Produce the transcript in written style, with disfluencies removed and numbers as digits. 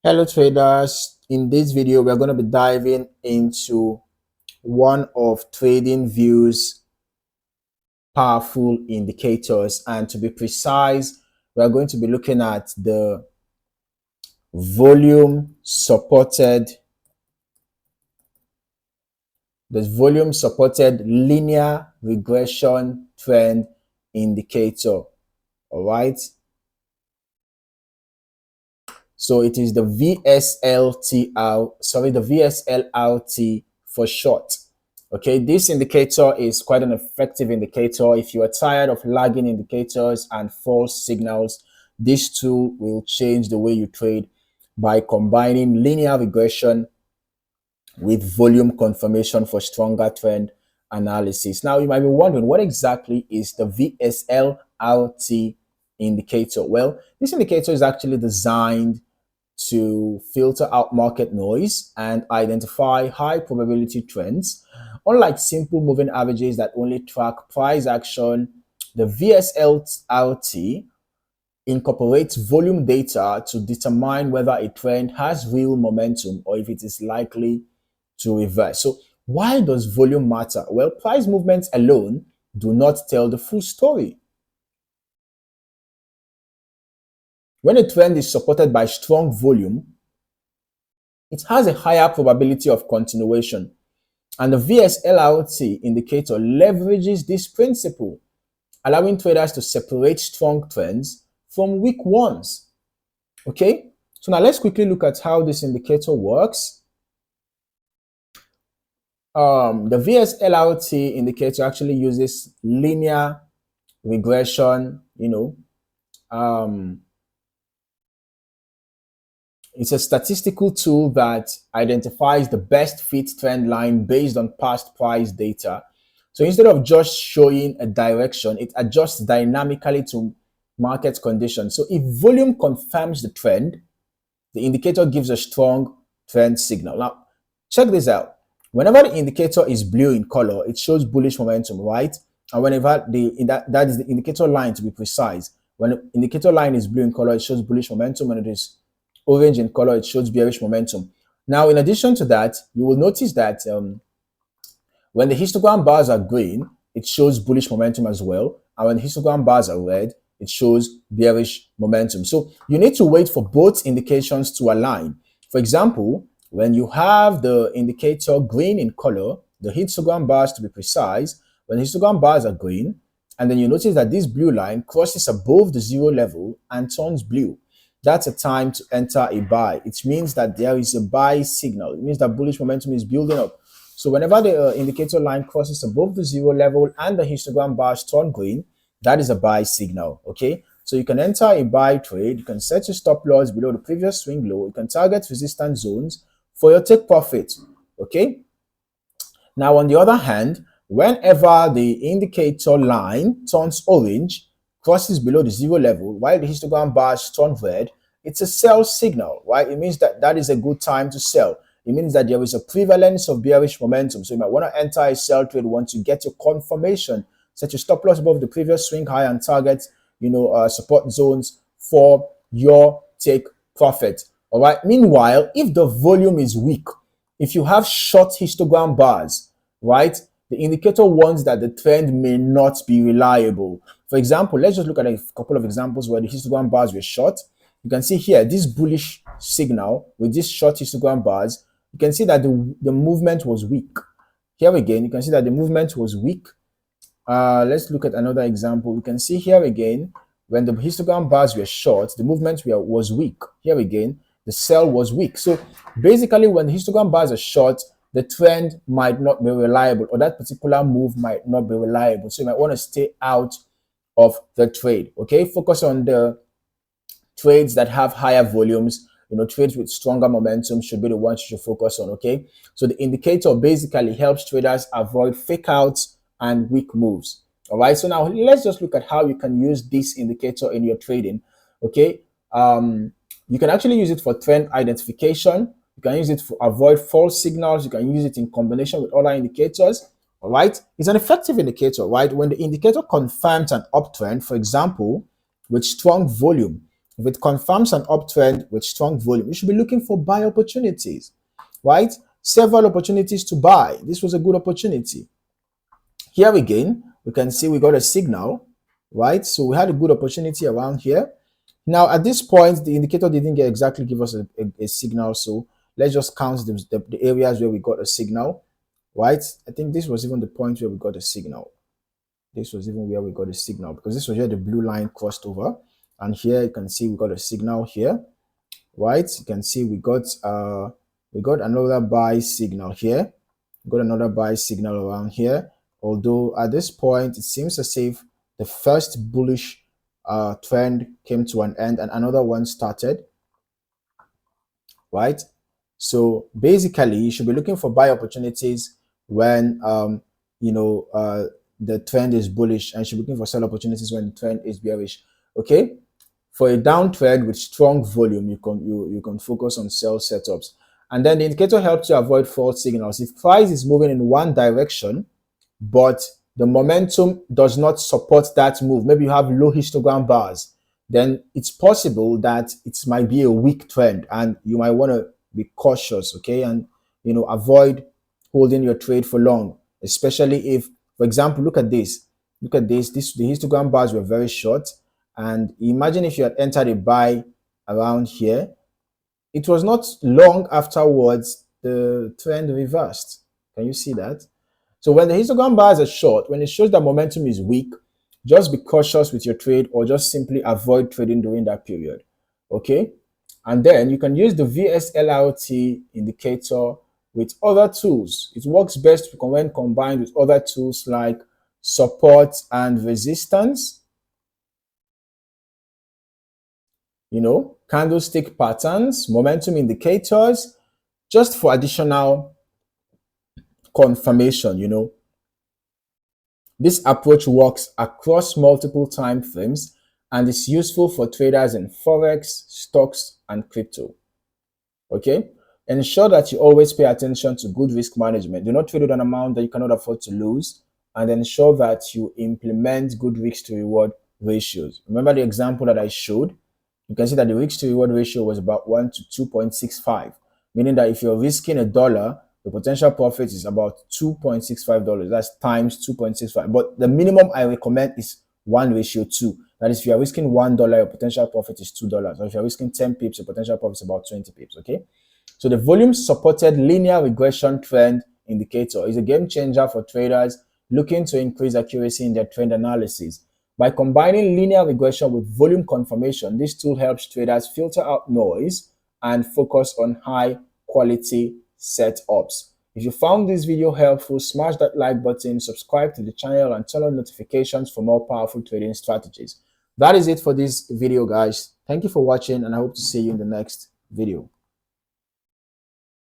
Hello traders, in this video we're going to be diving into one of TradingView's powerful indicators, and to be precise we're going to be looking at the volume supported linear regression trend indicator. All right, so it is the VSLRT for short. Okay, this indicator is quite an effective indicator. If you are tired of lagging indicators and false signals, this tool will change the way you trade by combining linear regression with volume confirmation for stronger trend analysis. Now, you might be wondering, what exactly is the VSLRT indicator? Well, this indicator is actually designed to filter out market noise and identify high probability trends. Unlike simple moving averages that only track price action, the VSLRT incorporates volume data to determine whether a trend has real momentum or if it is likely to reverse. So why does volume matter? Well, price movements alone do not tell the full story. When a trend is supported by strong volume, it has a higher probability of continuation. And the VSLRT indicator leverages this principle, allowing traders to separate strong trends from weak ones. Okay, so now let's quickly look at how this indicator works. The VSLRT indicator actually uses linear regression, it's a statistical tool that identifies the best fit trend line based on past price data. So instead of just showing a direction, it adjusts dynamically to market conditions. So if volume confirms the trend, the indicator gives a strong trend signal. Now, check this out. Whenever the indicator is blue in color, it shows bullish momentum, right? And whenever that is the indicator line, to be precise. When the indicator line is blue in color, it shows bullish momentum. When it is orange in color, it shows bearish momentum. Now, in addition to that, you will notice that when the histogram bars are green, it shows bullish momentum as well. And when the histogram bars are red, it shows bearish momentum. So you need to wait for both indications to align. For example, when you have the indicator green in color, the histogram bars to be precise, when the histogram bars are green, and then you notice that this blue line crosses above the zero level and turns blue, that's a time to enter a buy. It means that there is a buy signal. It means that bullish momentum is building up. So whenever the indicator line crosses above the zero level and the histogram bars turn green, that is a buy signal. Okay, so you can enter a buy trade. You can set your stop loss below the previous swing low. You can target resistance zones for your take profit. Okay, now on the other hand, whenever the indicator line turns orange, crosses below the zero level, while the histogram bars turn red, it's a sell signal, right? It means that that is a good time to sell. It means that there is a prevalence of bearish momentum. So you might want to enter a sell trade once you get your confirmation. Set your stop loss above the previous swing high and target, support zones for your take profit. All right. Meanwhile, if the volume is weak, if you have short histogram bars, right, the indicator warns that the trend may not be reliable. For example, let's just look at a couple of examples where the histogram bars were short. You can see here this bullish signal with these short histogram bars. You can see that the movement was weak. Here again, you can see that the movement was weak. Let's look at another example. You can see here again, when the histogram bars were short, the movement was weak. Here again, the sell was weak. So basically, when the histogram bars are short, the trend might not be reliable, or that particular move might not be reliable. So you might want to stay out of the trade. Okay, focus on the trades that have higher volumes. Trades with stronger momentum should be the ones you should focus on. Okay, so the indicator basically helps traders avoid fake outs and weak moves. All right, so now let's just look at how you can use this indicator in your trading. Okay, you can actually use it for trend identification. You can use it to avoid false signals. You can use it in combination with other indicators. All right, it's an effective indicator, right? When the indicator confirms an uptrend, for example, with strong volume, If it confirms an uptrend with strong volume, you should be looking for buy opportunities, right? Several opportunities to buy. This was a good opportunity. Here again, we can see we got a signal, right? So we had a good opportunity around here. Now, at this point, the indicator didn't exactly give us a signal. So let's just count the areas where we got a signal, right? I think this was even the point where we got a signal. This was even where we got a signal, because this was where the blue line crossed over. And here you can see we got a signal here, right? You can see we got another buy signal here. We got another buy signal around here. Although at this point, it seems as if the first bullish trend came to an end and another one started, right? So basically, you should be looking for buy opportunities when the trend is bullish, and you should be looking for sell opportunities when the trend is bearish. Okay, for a downtrend with strong volume, you can focus on sell setups, and then the indicator helps you avoid false signals. If price is moving in one direction, but the momentum does not support that move, maybe you have low histogram bars, then it's possible that it might be a weak trend and you might want to be cautious, okay, and avoid holding your trade for long, especially if, for example, look at this, the histogram bars were very short, and imagine if you had entered a buy around here, it was not long afterwards the trend reversed. Can you see that? So when the histogram bars are short, when it shows that momentum is weak, just be cautious with your trade, or just simply avoid trading during that period. Okay? And then you can use the VSLRT indicator with other tools. It works best when combined with other tools like support and resistance, candlestick patterns, momentum indicators, just for additional confirmation. This approach works across multiple time frames and is useful for traders in Forex, stocks, and crypto. Okay? Ensure that you always pay attention to good risk management. Do not trade with an amount that you cannot afford to lose, and ensure that you implement good risk to reward ratios. Remember the example that I showed? You can see that the risk to reward ratio was about 1 to 2.65, meaning that if you're risking $1, the potential profit is about $2.65. That's times 2.65. But the minimum I recommend is 1:2. That is, if you are risking $1, your potential profit is $2. Or if you're risking 10 pips, your potential profit is about 20 pips. Okay. So the volume-supported linear regression trend indicator is a game changer for traders looking to increase accuracy in their trend analysis. By combining linear regression with volume confirmation, this tool helps traders filter out noise and focus on high quality setups. If you found this video helpful, smash that like button, subscribe to the channel, and turn on notifications for more powerful trading strategies. That is it for this video, guys. Thank you for watching, and I hope to see you in the next video.